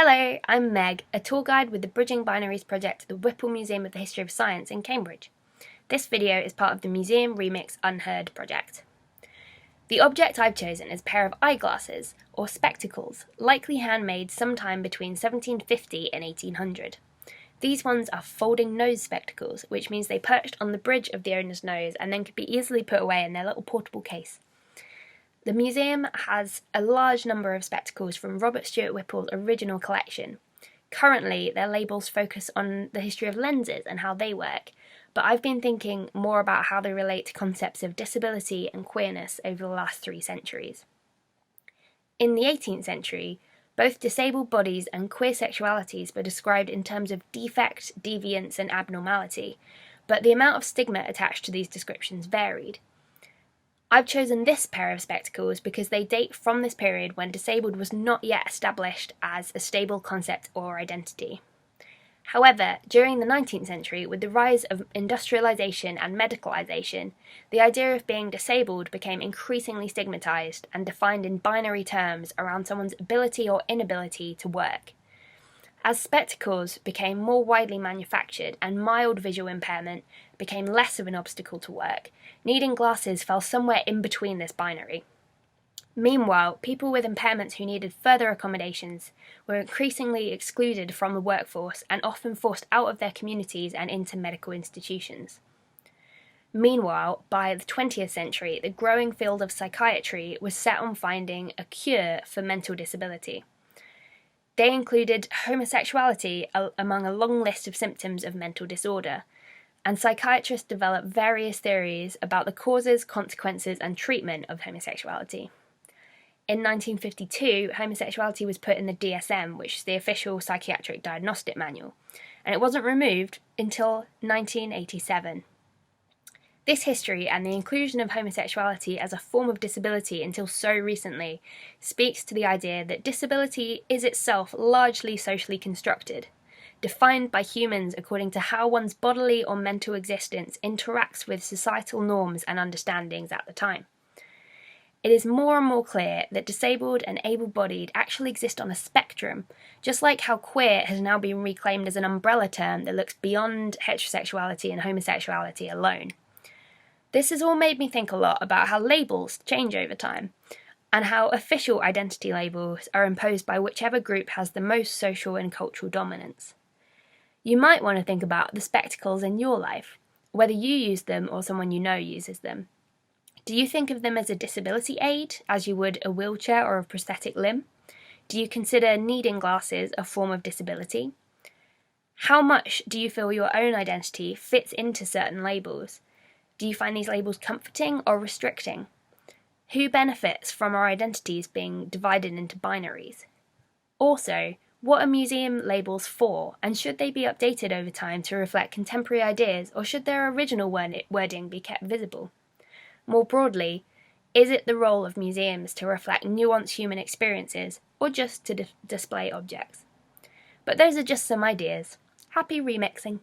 Hello, I'm Meg, a tour guide with the Bridging Binaries project at the Whipple Museum of the History of Science in Cambridge. This video is part of the Museum Remix Unheard project. The object I've chosen is a pair of eyeglasses, or spectacles, likely handmade sometime between 1750 and 1800. These ones are folding nose spectacles, which means they perched on the bridge of the owner's nose and then could be easily put away in their little portable case. The museum has a large number of spectacles from Robert Stuart Whipple's original collection. Currently, their labels focus on the history of lenses and how they work, but I've been thinking more about how they relate to concepts of disability and queerness over the last 3 centuries. In the 18th century, both disabled bodies and queer sexualities were described in terms of defect, deviance, and abnormality, but the amount of stigma attached to these descriptions varied. I've chosen this pair of spectacles because they date from this period when disabled was not yet established as a stable concept or identity. However, during the 19th century, with the rise of industrialisation and medicalisation, the idea of being disabled became increasingly stigmatised and defined in binary terms around someone's ability or inability to work. As spectacles became more widely manufactured and mild visual impairment became less of an obstacle to work, needing glasses fell somewhere in between this binary. Meanwhile, people with impairments who needed further accommodations were increasingly excluded from the workforce and often forced out of their communities and into medical institutions. Meanwhile, by the 20th century, the growing field of psychiatry was set on finding a cure for mental disability. They included homosexuality among a long list of symptoms of mental disorder, and psychiatrists developed various theories about the causes, consequences, and treatment of homosexuality. In 1952, homosexuality was put in the DSM, which is the official psychiatric diagnostic manual, and it wasn't removed until 1987. This history and the inclusion of homosexuality as a form of disability until so recently speaks to the idea that disability is itself largely socially constructed, defined by humans according to how one's bodily or mental existence interacts with societal norms and understandings at the time. It is more and more clear that disabled and able-bodied actually exist on a spectrum, just like how queer has now been reclaimed as an umbrella term that looks beyond heterosexuality and homosexuality alone. This has all made me think a lot about how labels change over time, and how official identity labels are imposed by whichever group has the most social and cultural dominance. You might want to think about the spectacles in your life, whether you use them or someone you know uses them. Do you think of them as a disability aid, as you would a wheelchair or a prosthetic limb? Do you consider needing glasses a form of disability? How much do you feel your own identity fits into certain labels? Do you find these labels comforting or restricting? Who benefits from our identities being divided into binaries? Also, what are museum labels for, and should they be updated over time to reflect contemporary ideas, or should their original wording be kept visible? More broadly, is it the role of museums to reflect nuanced human experiences, or just to display objects? But those are just some ideas. Happy remixing!